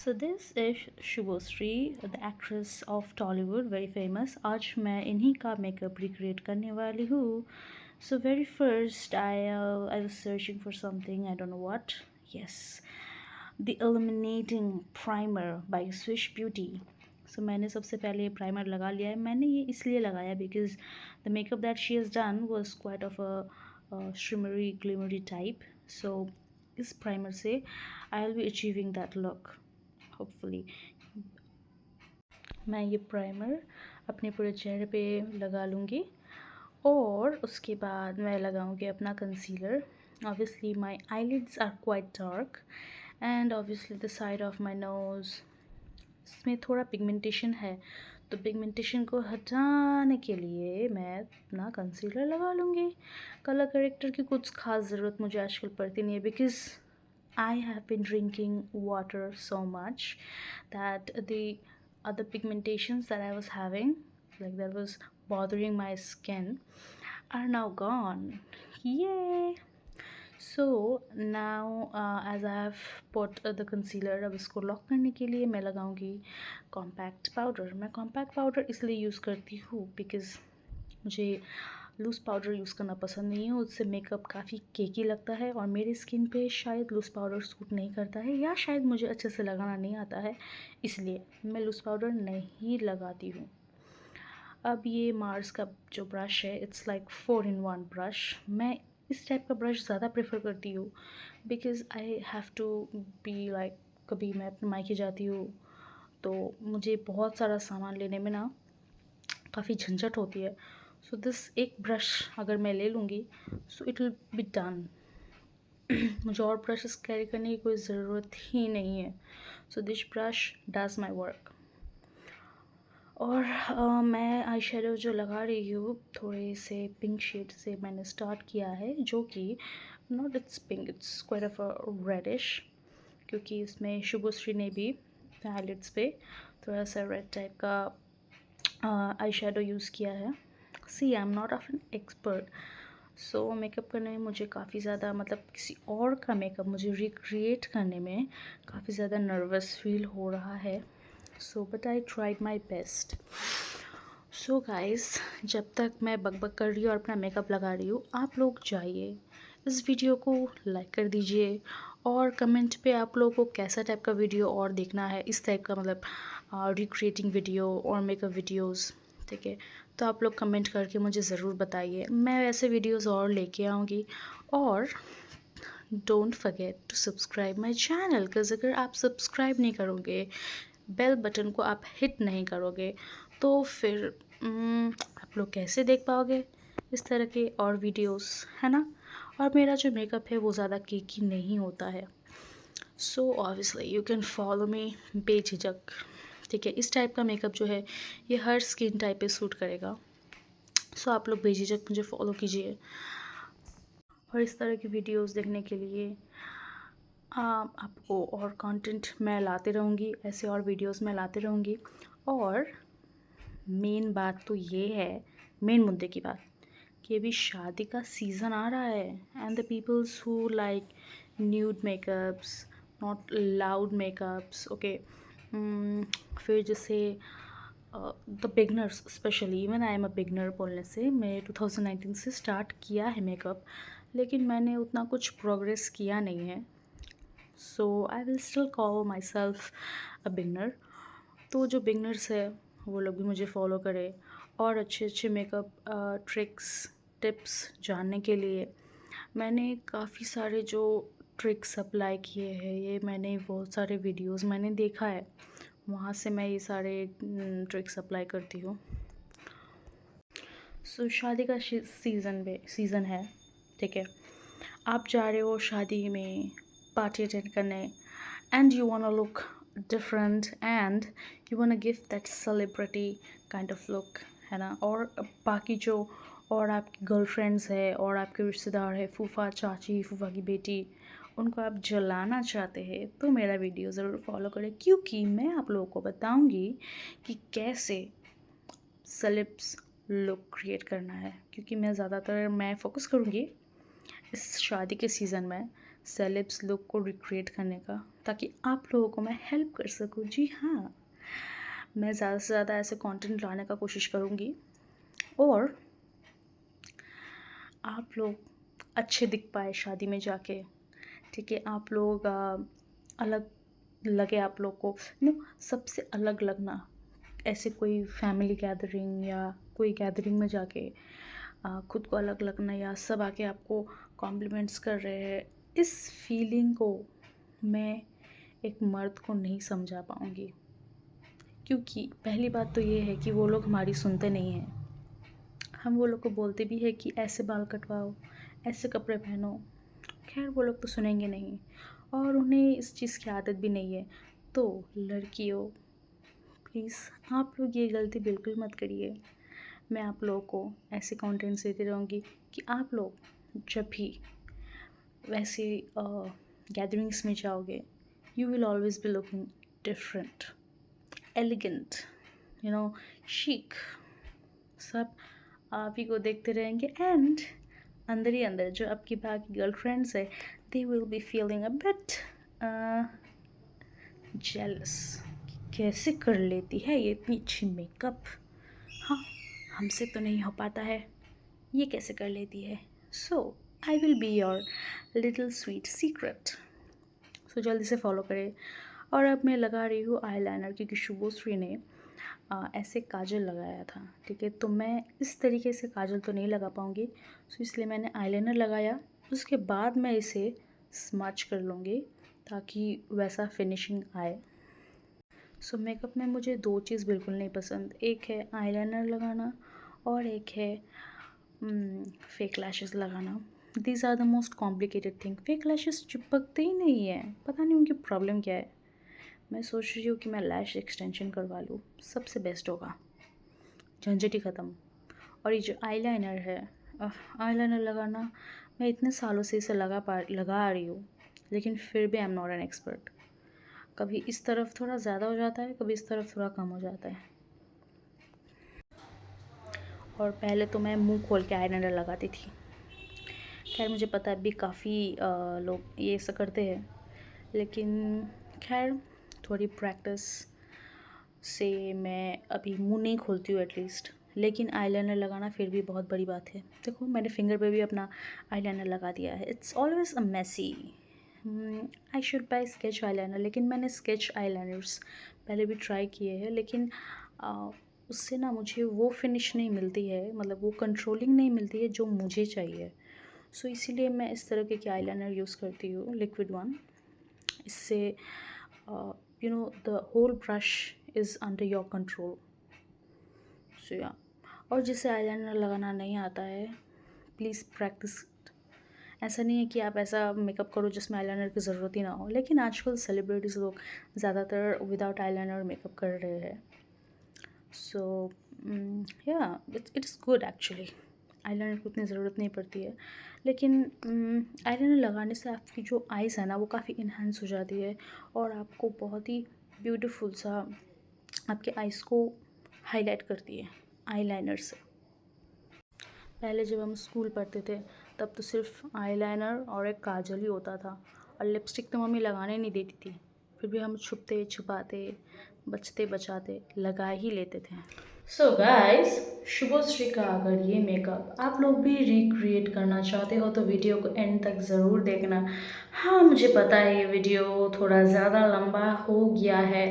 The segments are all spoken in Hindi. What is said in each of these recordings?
So this is Shubhashree, the actress of Tollywood, very famous. आज मैं इन्हीं का मेकअप रिक्रिएट करने वाली हूँ. So very first I was searching for something, I don't know what. Yes, the illuminating primer by Swiss beauty. So मैंने सबसे पहले ये प्राइमर लगा लिया है. मैंने ये इसलिए लगाया because the makeup that she has done was quite of a shimmery glimmery type. So इस प्राइमर से I will be achieving that look hopefully. मैं ये प्राइमर अपने पूरे चेहरे पे लगा लूँगी और उसके बाद मैं लगाऊँगी अपना concealer. Obviously my eyelids are quite dark and obviously the side of my nose, इसमें थोड़ा पिगमेंटेशन है, तो पिगमेंटेशन को हटाने के लिए मैं अपना कंसीलर लगा लूँगी. कलर करेक्टर की कुछ ख़ास ज़रूरत मुझे आजकल पड़ती नहीं है because I have been drinking water so much that the other pigmentations that I was having, like that was bothering my skin, are now gone. Yay! So now as I have put the concealer, अब इसको लॉक करने के लिए मैं लगाऊंगी कॉम्पैक्ट पाउडर. मैं कॉम्पैक्ट पाउडर इसलिए यूज़ करती हूँ बिकॉज़ मुझे लूज़ पाउडर यूज़ करना पसंद नहीं है. उससे मेकअप काफ़ी केकी लगता है और मेरी स्किन पे शायद लूज़ पाउडर सूट नहीं करता है, या शायद मुझे अच्छे से लगाना नहीं आता है, इसलिए मैं लूज़ पाउडर नहीं लगाती हूँ. अब ये मार्स का जो ब्रश है, इट्स लाइक 4 in 1 ब्रश. मैं इस टाइप का ब्रश ज़्यादा प्रेफर करती हूँ because I have to be like, कभी मैं अपने मायके जाती हूँ तो मुझे बहुत सारा सामान लेने में ना काफ़ी झंझट होती है. सो दिस एक ब्रश अगर मैं ले लूँगी so it will be done. मुझे और ब्रशेस कैरी करने की कोई ज़रूरत ही नहीं है. So this brush does my work. और मैं आई शेडो जो लगा रही हूँ थोड़े से पिंक शेड से मैंने स्टार्ट किया है, जो कि not it's pink, it's quite of a reddish, क्योंकि इसमें शुभश्री ने भी आईलिड्स पे थोड़ा सा रेड टाइप का आई शेडो यूज़ किया है. See I am not of an expert, so makeup करने में मुझे काफ़ी ज़्यादा, मतलब किसी और का मेकअप मुझे रिक्रिएट करने में काफ़ी ज़्यादा नर्वस फील हो रहा है. So but I tried my best. So guys, जब तक मैं बकबक कर रही हूँ और अपना मेकअप लगा रही हूँ, आप लोग जाइए इस वीडियो को लाइक कर दीजिए और कमेंट पे आप लोगों को कैसा टाइप का वीडियो और देखना है, इस टाइप का, मतलब रिक्रिएटिंग वीडियो और मेकअप वीडियोस. ठीक है, तो आप लोग कमेंट करके मुझे ज़रूर बताइए, मैं वैसे वीडियोस और लेके आऊँगी. और don't forget to subscribe my channel, because अगर आप सब्सक्राइब नहीं करोगे, बेल बटन को आप हिट नहीं करोगे, तो फिर आप लोग कैसे देख पाओगे इस तरह के और वीडियोस, है ना. और मेरा जो मेकअप है वो ज़्यादा केकी नहीं होता है. So obviously you can follow me बेझिझक. ठीक है, इस टाइप का मेकअप जो है ये हर स्किन टाइप पे सूट करेगा. सो आप लोग बेझिझक मुझे फॉलो कीजिए और इस तरह की वीडियोस देखने के लिए आपको और कंटेंट मैं लाते रहूँगी, ऐसे और वीडियोस मैं लाते रहूँगी. और मेन बात तो ये है, मेन मुद्दे की बात, कि अभी शादी का सीज़न आ रहा है and the peoples who like nude makeups, not loud makeups, okay. फिर जैसे the beginners, specially even I am a beginner बोलने से, मैं 2019 से स्टार्ट किया है मेकअप, लेकिन मैंने उतना कुछ प्रोग्रेस किया नहीं है. So I will still call myself a beginner. तो जो बिगनर्स है वो लोग भी मुझे फॉलो करें और अच्छे अच्छे मेकअप ट्रिक्स टिप्स जानने के लिए मैंने काफ़ी सारे जो ट्रिक्स अप्लाई किए हैं, ये मैंने बहुत सारे वीडियोस मैंने देखा है, वहाँ से मैं ये सारे ट्रिक्स अप्लाई करती हूँ. सो शादी का सीज़न है, ठीक है. आप जा रहे हो शादी में पार्टी अटेंड करने and you want to look different and you want to give that celebrity kind of look, है ना. और बाकी जो और आपकी गर्लफ्रेंड्स है और आपके रिश्तेदार है, फूफा चाची, फूफा की बेटी, उनको आप जलाना चाहते हैं तो मेरा वीडियो ज़रूर फॉलो करें, क्योंकि मैं आप लोगों को बताऊंगी कि कैसे सेलिब्स लुक क्रिएट करना है. क्योंकि मैं ज़्यादातर मैं फोकस करूँगी इस शादी के सीज़न में सेलेब्स लुक को रिक्रिएट करने का, ताकि आप लोगों को मैं हेल्प कर सकूँ। जी हाँ, मैं ज़्यादा से ज़्यादा ऐसे कंटेंट लाने का कोशिश करूँगी और आप लोग अच्छे दिख पाए शादी में जाके, ठीक है। आप लोग अलग लगे, आप लोग को नो सबसे अलग लगना, ऐसे कोई फैमिली गैदरिंग या कोई गैदरिंग में जाके खुद को अलग लगना, या सब आके आपको कॉम्प्लीमेंट्स कर रहे हैं, इस फीलिंग को मैं एक मर्द को नहीं समझा पाऊँगी। क्योंकि पहली बात तो ये है कि वो लोग हमारी सुनते नहीं हैं। हम वो लोग को बोलते भी है कि ऐसे बाल कटवाओ, ऐसे कपड़े पहनो, खैर वो लोग तो सुनेंगे नहीं, और उन्हें इस चीज़ की आदत भी नहीं है। तो लड़कियों, प्लीज़ आप लोग ये गलती बिल्कुल मत करिए। मैं आप लोगों को ऐसे कंटेंट्स देती रहूँगी कि आप लोग जब भी वैसे गैदरिंग्स में जाओगे, you will always be looking different, elegant, chic। सब आप ही को देखते रहेंगे, एंड अंदर ही अंदर जो आपकी बाकी गर्लफ्रेंड्स है, they will be feeling a bit jealous. कैसे कर लेती है ये इतनी अच्छी मेकअप, हाँ हमसे तो नहीं हो पाता है, ये कैसे कर लेती है। So I will be your little sweet secret. So जल्दी से फॉलो करें। और अब मैं लगा रही हूँ आईलाइनर, क्योंकि शुभश्री ने ऐसे काजल लगाया था, ठीक है। तो मैं इस तरीके से काजल तो नहीं लगा पाऊँगी, सो इसलिए मैंने आईलाइनर लगाया। उसके बाद मैं इसे स्मच कर लूँगी ताकि वैसा फिनिशिंग आए। सो मेकअप में मुझे दो चीज़ बिल्कुल नहीं पसंद, एक है आईलाइनर लगाना और एक है फेक लैशेस लगाना। These are the most complicated thing. Fake lashes चिपकते ही नहीं है, पता नहीं उनकी प्रॉब्लम क्या है। मैं सोच रही हूँ कि मैं लैश एक्सटेंशन करवा लूँ, सबसे बेस्ट होगा, झंझट ही ख़त्म। और ये जो आईलाइनर है, आईलाइनर लगाना मैं इतने सालों से इसे लगा आ रही हूँ, लेकिन फिर भी आई एम नॉट एन एक्सपर्ट। कभी इस तरफ थोड़ा ज़्यादा हो जाता है, कभी इस तरफ थोड़ा कम हो जाता है। और पहले तो मैं मुंह खोल के आईलाइनर लगाती थी। खैर मुझे पता है अभी काफ़ी लोग ये ऐसा करते हैं, लेकिन खैर थोड़ी प्रैक्टिस से मैं अभी मुंह नहीं खोलती हूँ एटलीस्ट। लेकिन आईलाइनर लगाना फिर भी बहुत बड़ी बात है। देखो मैंने फिंगर पे भी अपना आईलाइनर लगा दिया है। It's always a messy. I should buy sketch eyeliner, लेकिन मैंने स्केच आईलाइनर्स पहले भी ट्राई किए हैं, लेकिन उससे ना मुझे वो फिनिश नहीं मिलती है, मतलब वो कंट्रोलिंग नहीं मिलती है जो मुझे चाहिए। सो इसीलिए मैं इस तरह के आईलाइनर यूज़ करती हूँ, लिक्विड वन। इससे the whole brush is under your control. So yeah, और जिसे आईलाइनर लगाना नहीं आता है, प्लीज़ प्रैक्टिस। ऐसा नहीं है कि आप ऐसा मेकअप करो जिसमें आईलाइनर की ज़रूरत ही ना हो, लेकिन आजकल सेलिब्रिटीज़ लोग ज़्यादातर विदाउट आईलाइनर मेकअप कर रहे हैं। सो या it is good actually. Eyeliner की उतनी ज़रूरत नहीं पड़ती है, लेकिन आईलाइनर लगाने से आपकी जो आइज़ है ना वो काफ़ी इन्हांस हो जाती है, और आपको बहुत ही ब्यूटीफुल सा आपके आइज़ को हाईलाइट करती है आईलाइनर से। पहले जब हम स्कूल पढ़ते थे तब तो सिर्फ आईलाइनर और एक काजल ही होता था, और लिपस्टिक तो मम्मी लगाने नहीं देती थी, फिर भी हम छुपते छुपाते बचते बचाते लगा ही लेते थे। सो गाइस, शुभश्री का अगर ये मेकअप आप लोग भी रिक्रिएट करना चाहते हो तो वीडियो को एंड तक ज़रूर देखना। हाँ मुझे पता है ये वीडियो थोड़ा ज़्यादा लंबा हो गया है,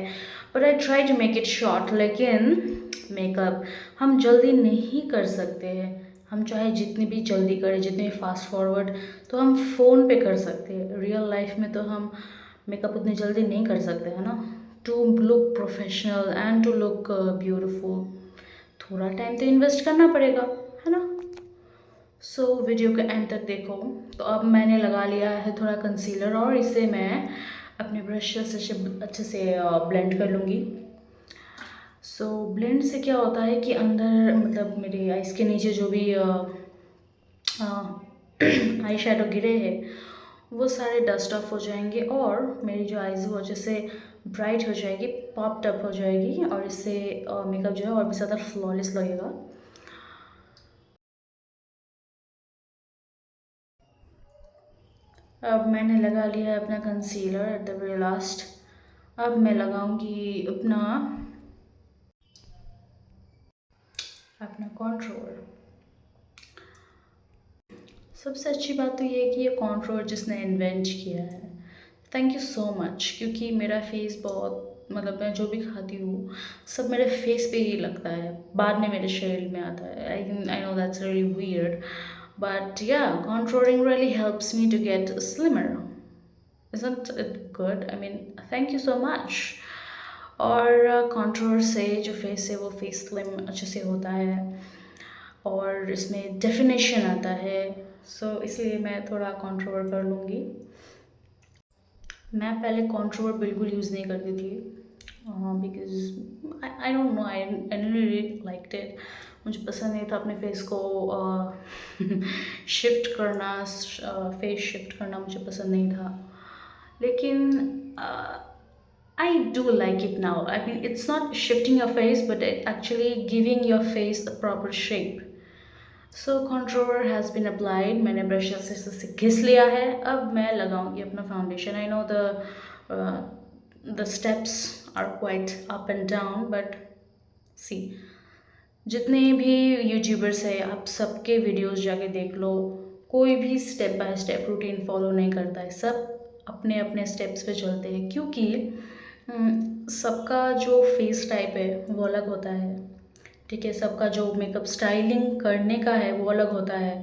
but I try to make it short. लेकिन मेकअप हम जल्दी नहीं कर सकते हैं, हम चाहे जितनी भी जल्दी करें, जितने फास्ट फॉरवर्ड, तो हम फ़ोन पे कर सकते हैं। रियल लाइफ में तो हम मेकअप उतनी जल्दी नहीं कर सकते है ना। To look professional and to look beautiful थोड़ा टाइम तो इन्वेस्ट करना पड़ेगा, है ना। सो वीडियो के एंड तक देखो। तो अब मैंने लगा लिया है थोड़ा कंसीलर, और इसे मैं अपने ब्रश से अच्छे से ब्लेंड कर लूँगी। सो ब्लेंड से क्या होता है कि अंदर मतलब मेरे आइज़ के नीचे जो भी आई शेडो गिरे हैं वो सारे डस्ट ऑफ हो जाएंगे, और मेरी जो आइज़ वो अच्छे से ब्राइट हो जाएगी, पॉप्ड अप हो जाएगी, और इससे मेकअप जो है और भी ज़्यादा फ्लॉलेस लगेगा। अब मैंने लगा लिया है अपना concealer at the very last. अब मैं लगाऊंगी अपना अपना कॉन्ट्रोल। सबसे अच्छी बात तो ये है कि ये कॉन्ट्रोल जिसने इन्वेंट किया है, थैंक यू सो मच, क्योंकि मेरा फेस बहुत मतलब मैं जो भी खाती हूँ सब मेरे फेस पे ही लगता है, बाद में मेरे शरीर में आता है। I know that's really weird, but या contouring really helps me to get slimmer. Isn't it good? I mean, thank you so much. और कंट्रोल से जो फेस है वो फेस स्लिम अच्छे से होता है और इसमें डेफिनेशन आता है। सो इसलिए मैं थोड़ा कंट्रोल कर लूँगी। मैं पहले कंट्रोल बिल्कुल यूज़ नहीं करती थी, because I don't no, I really liked it. मुझे पसंद नहीं था अपने फेस को शिफ्ट करना, फेस शिफ्ट करना मुझे पसंद नहीं था। लेकिन I do like it now. I mean, it's not shifting your face, but it actually giving your face a proper shape. So contour has been applied. मैंने ब्रश से घिस लिया है। अब मैं लगाऊंगी अपना foundation. I know the steps are quite up and down, but see, जितने भी यूट्यूबर्स हैं आप सबके वीडियोस जाके देख लो, कोई भी step by step routine follow नहीं करता है, सब अपने अपने स्टेप्स पे चलते हैं, क्योंकि सबका जो फेस टाइप है वो अलग होता है। ठीक है, सबका जो मेकअप स्टाइलिंग करने का है वो अलग होता है,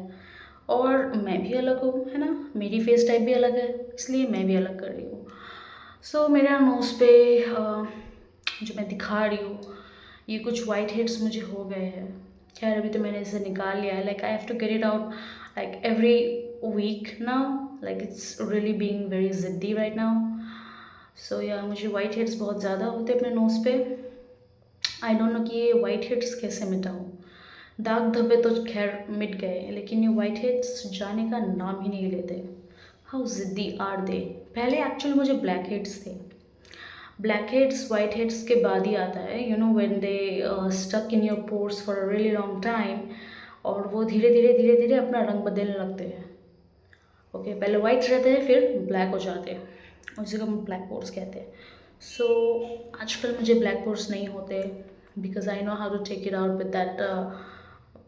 और मैं भी अलग हूँ, है ना, मेरी फेस टाइप भी अलग है, इसलिए मैं भी अलग कर रही हूँ। सो मेरा नोज़ पे जो मैं दिखा रही हूँ ये कुछ वाइट हेड्स मुझे हो गए हैं। खैर अभी तो मैंने इसे निकाल लिया है, like I have to get it out like every week now, like it's really being very जिद्दी राइट नाउ। सो या मुझे वाइट हेड्स बहुत ज़्यादा होते अपने नोज़ पे। आई डोंट नो कि ये वाइट हेड्स कैसे मिटाऊँ। दाग धब्बे तो खैर मिट गए, लेकिन ये वाइट हेड्स जाने का नाम ही नहीं लेते। हाउ जिद्दी आर दे। पहले एक्चुअली मुझे ब्लैक हेड्स थे। ब्लैक हेड्स वाइट हेड्स के बाद ही आता है, you know when they stuck in your pores for a really long time, और वो धीरे धीरे अपना रंग बदलने लगते हैं। ओके, पहले वाइट रहते हैं फिर ब्लैक हो जाते हैं, उसी को हम ब्लैक पोर्स कहते हैं। सो आजकल मुझे ब्लैक पोर्स नहीं होते, because I know how to take it out with that,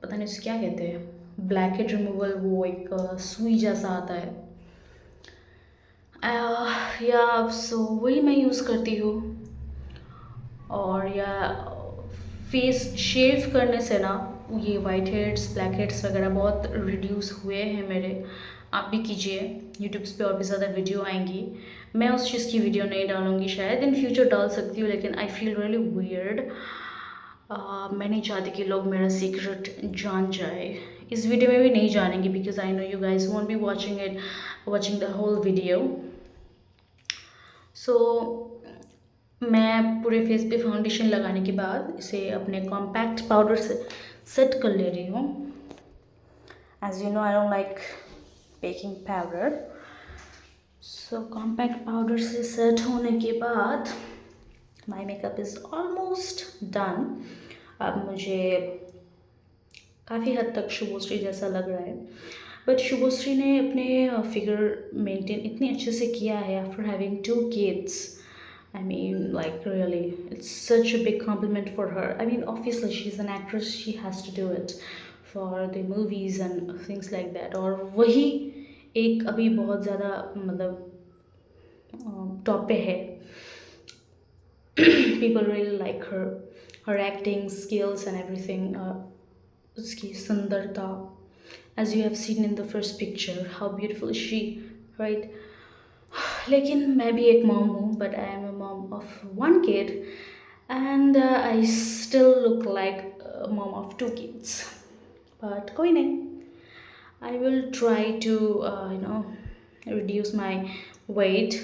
पता नहीं उसे क्या कहते हैं, ब्लैक हेड रिमूवल, वो एक सुई जैसा आता है। या सो वही मैं यूज़ करती हूँ। और या फेस शेव करने से ना ये वाइट हेड्स ब्लैक हेड्स वगैरह बहुत रिड्यूस हुए हैं मेरे। आप भी कीजिए, यूट्यूब्स पे और भी ज़्यादा वीडियो आएंगी। मैं उस चीज़ की वीडियो नहीं डालूंगी, शायद इन फ्यूचर डाल सकती हूँ, लेकिन आई फील रियली वियर्ड। मैं नहीं चाहती कि लोग मेरा सीक्रेट जान जाए। इस वीडियो में भी नहीं जानेंगे, because I know you guys won't be watching the whole video. So मैं पूरे फेस पे फाउंडेशन लगाने के बाद इसे अपने कॉम्पैक्ट पाउडर से सेट कर ले रही हूँ। As you know I don't like baking powder. So compact powder से सेट होने के बाद my makeup is almost done. अब मुझे काफ़ी हद तक शुभश्री जैसा लग रहा है, बट शुभश्री ने अपने फिगर मेंटेन इतनी अच्छे से किया है after having 2 kids. I mean, like really, it's such a big compliment for her. I mean, obviously she's an actress, she has to do it for the movies and things like that. और वही एक अभी बहुत ज़्यादा मतलब टॉप पे है। People really like her acting skills and everything. उसकी सुंदरता, as you have seen in the first picture, how beautiful is she, right? लेकिन मैं भी एक मॉम हूँ, but I am a mom of 1 kid and I still look like a mom of 2 kids. But कोई नहीं, I will try to reduce my weight,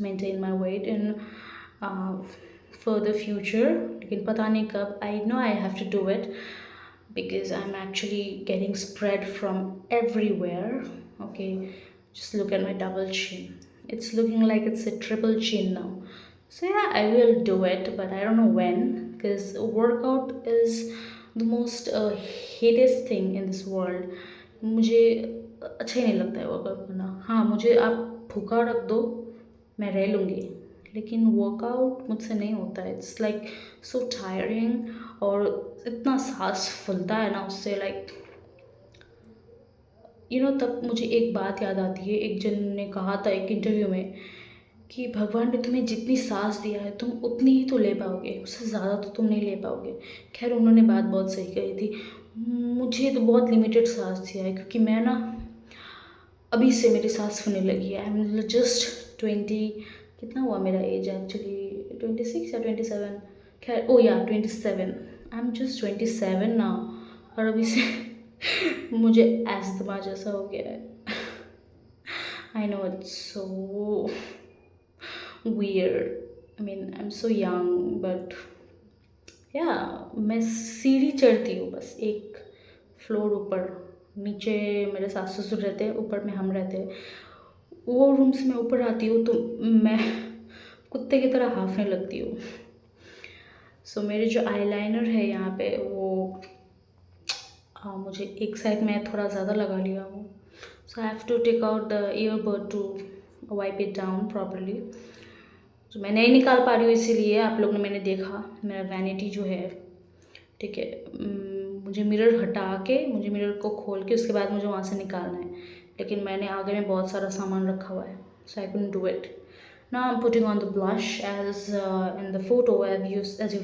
maintain my weight in uh, further future, लेकिन पता नहीं कब। I know I have to do it because I'm actually getting spread from everywhere. Okay, just look at my double chin. It's looking like it's a triple chin now. So yeah, I will do it, but I don't know when, because workout is the most hated thing in this world. मुझे अच्छा ही नहीं लगता है वर्कआउट करना। हाँ, मुझे आप भूखा रख दो, मैं रह लूँगी, लेकिन वर्कआउट मुझसे नहीं होता है। इट्स लाइक सो टायरिंग, और इतना सांस फूलता है ना उससे, लाइक तब मुझे एक बात याद आती है। एक जन ने कहा था एक इंटरव्यू में कि भगवान ने तुम्हें जितनी सांस दिया है तुम उतनी ही तो ले पाओगे, उससे ज़्यादा तो तुम नहीं ले पाओगे। खैर, उन्होंने बात बहुत सही कही थी। मुझे तो बहुत लिमिटेड सांस दिया है, क्योंकि मैं ना अभी से मेरी सांस फूलने लगी है। आई एम जस्ट 20, कितना हुआ मेरा एज एक्चुअली, 26 या 27। खैर, ओ या 27। आई एम जस्ट 27 ना, और अभी से मुझे अस्थमा जैसा हो गया है। I know it's so weird. I mean, I'm so young, but मैं सीढ़ी चढ़ती हूँ बस एक फ्लोर ऊपर। नीचे मेरे सास ससुर रहते हैं, ऊपर में हम रहते हैं। वो रूम से मैं ऊपर आती हूँ तो मैं कुत्ते की तरह हाँफने लगती हूँ। सो मेरे जो आईलाइनर है यहाँ पे, वो मुझे एक साइड में थोड़ा ज़्यादा लगा लिया हूँ। So I have to take out the earbud to wipe it down properly. तो मैं नहीं निकाल पा रही हूँ, इसीलिए आप लोग ने, मैंने देखा मेरा वैनिटी जो है, ठीक है, मुझे मिरर हटा के, मुझे मिरर को खोल के उसके बाद मुझे वहाँ से निकालना है, लेकिन मैंने आगे में बहुत सारा सामान रखा हुआ है, so I couldn't do it. Now I am putting on the blush as in the photo as you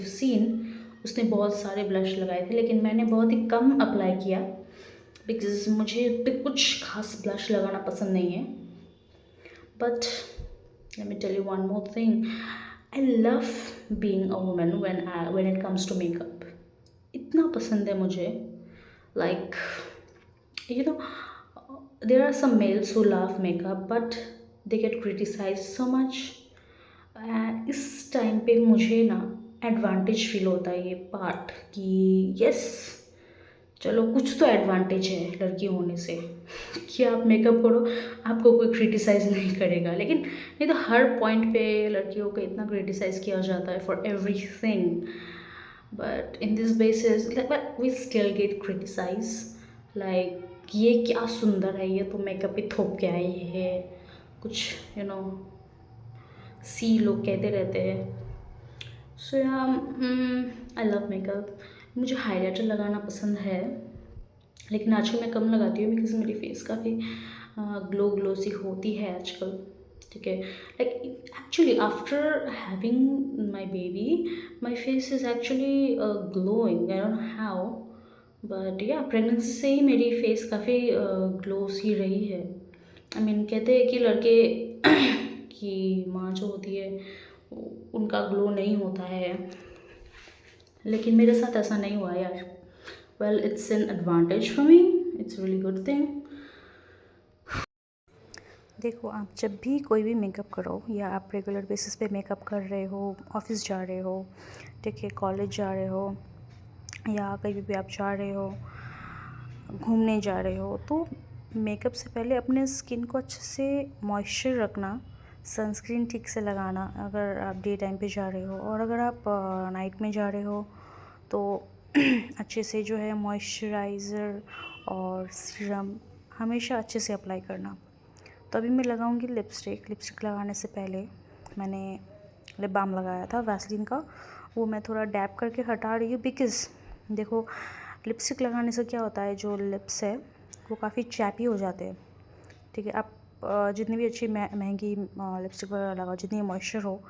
seen. उसने बहुत सारे ब्लश लगाए थे, लेकिन मैंने बहुत ही कम अप्लाई किया, बिकॉज मुझे कुछ खास ब्लश लगाना पसंद नहीं है। But let me tell you one more thing. I love being a woman when it comes to makeup. इतना पसंद है मुझे, like you know there are some males who love makeup but they get criticized so much. इस टाइम पे मुझे ना एडवांटेज फील होता है ये पार्ट कि यस, चलो कुछ तो एडवांटेज है लड़की होने से कि आप मेकअप करो, आपको कोई क्रिटिसाइज़ नहीं करेगा। लेकिन नहीं तो हर पॉइंट पे लड़कियों को इतना क्रिटिसाइज़ किया जाता है for everything, but in this basis we still get criticise, like ये क्या सुंदर है, ये तो मेकअप ही थोप के आई है, कुछ सी लोग कहते रहते हैं। सो आई लव मेकअप। मुझे हाइलाइटर लगाना पसंद है, लेकिन आजकल मैं कम लगाती हूँ, बिकॉज मेरी फेस काफ़ी ग्लो सी होती है आजकल, ठीक है। Like actually after having my baby, my face is actually glowing, I don't know how, but या प्रेगनेंसी से ही मेरी फेस काफ़ी ग्लो सी रही है। आई मीन कहते हैं कि लड़के की माँ जो होती है उनका ग्लो नहीं होता है, लेकिन मेरे साथ ऐसा नहीं हुआ यार। Well, it's an advantage for me, it's really good thing. देखो, आप जब भी कोई भी मेकअप करो, या आप रेगुलर बेसिस पे मेकअप कर रहे हो, ऑफिस जा रहे हो, ठीक है, कॉलेज जा रहे हो, या कहीं भी आप जा रहे हो, घूमने जा रहे हो, तो मेकअप से पहले अपने स्किन को अच्छे से मॉइस्चर रखना, सनस्क्रीन ठीक से लगाना अगर आप डे टाइम पे जा रहे हो, और अगर आप नाइट में जा रहे हो तो अच्छे से जो है मॉइस्चराइज़र और सीरम हमेशा अच्छे से अप्लाई करना। तो अभी मैं लगाऊंगी लिपस्टिक। लिपस्टिक लगाने से पहले मैंने लिप बाम लगाया था वैसलीन का, वो मैं थोड़ा डैब करके हटा रही हूँ, बिकॉज़ देखो लिपस्टिक लगाने से क्या होता है, जो लिप्स है वो काफ़ी चैपी हो जाते हैं, ठीक है। आप जितनी भी अच्छी महंगी लिपस्टिक वगैरह लगाओ, जितनी मॉइस्चर हो,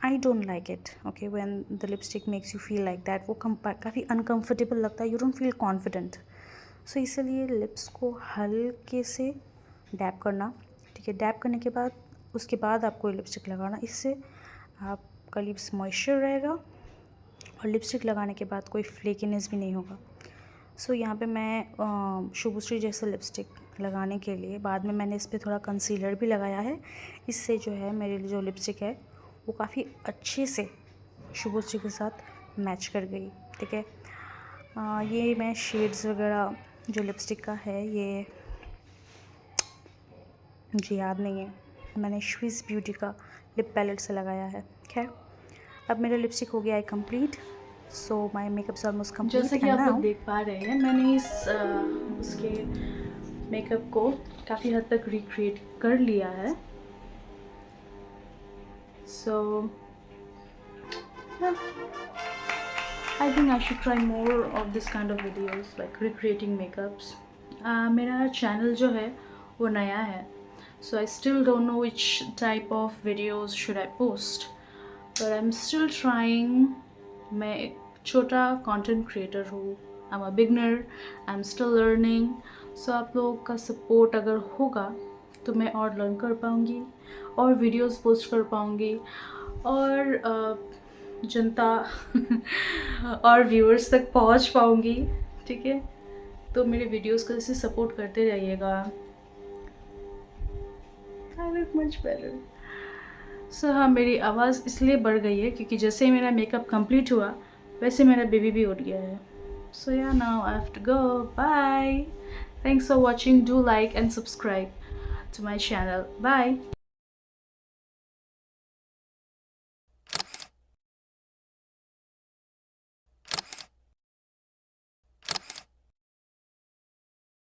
आई don't like it, okay. When the lipstick makes you feel like that, वो काफ़ी अनकम्फर्टेबल लगता है, यू डोंट फील कॉन्फिडेंट। सो इसलिए लिप्स को हल्के से डैब करना, ठीक है। डैब करने के बाद उसके बाद आपको लिपस्टिक लगाना, इससे आपका लिप्स मॉइस्चर रहेगा और लिपस्टिक लगाने के बाद कोई फ्लेकीनेस भी नहीं होगा। सो यहाँ पे मैं शुभश्री जैसे लिपस्टिक लगाने के लिए बाद में मैंने इस पर थोड़ा कंसीलर भी लगाया है। इससे जो है मेरी जो लिपस्टिक है वो काफ़ी अच्छे से शुभश्री के साथ मैच कर गई, ठीक है। ये मैं शेड्स वगैरह जो लिपस्टिक का है, ये मुझे याद नहीं है, मैंने स्विस ब्यूटी का लिप पैलेट से लगाया है। खैर, अब मेरा लिपस्टिक हो गया है complete, so my makeup is almost complete. जैसा कि आप लोग देख पा रहे हैं, मैंने इस उसके मेकअप को काफ़ी हद तक रिक्रिएट कर लिया है. So yeah, I think I should try more of this kind of videos like recreating makeups. मेरा चैनल जो है वो नया है, so I still don't know which type of videos should I post, but I'm still trying. मैं एक छोटा कंटेंट क्रिएटर हूँ. I'm a beginner, I'm still learning. So आप लोगों का सपोर्ट अगर होगा तो मैं और लर्न कर पाऊँगी और वीडियोस पोस्ट कर पाऊँगी और जनता और व्यूअर्स तक पहुँच पाऊँगी. ठीक है, तो मेरे वीडियोस को ऐसे सपोर्ट करते रहिएगा. I look much better. So हाँ, मेरी आवाज़ इसलिए बढ़ गई है क्योंकि जैसे ही मेरा मेकअप कंप्लीट हुआ वैसे मेरा बेबी भी उठ गया है. So yeah, now I have to go. Bye. Thanks for watching. Do like and subscribe to my channel. Bye.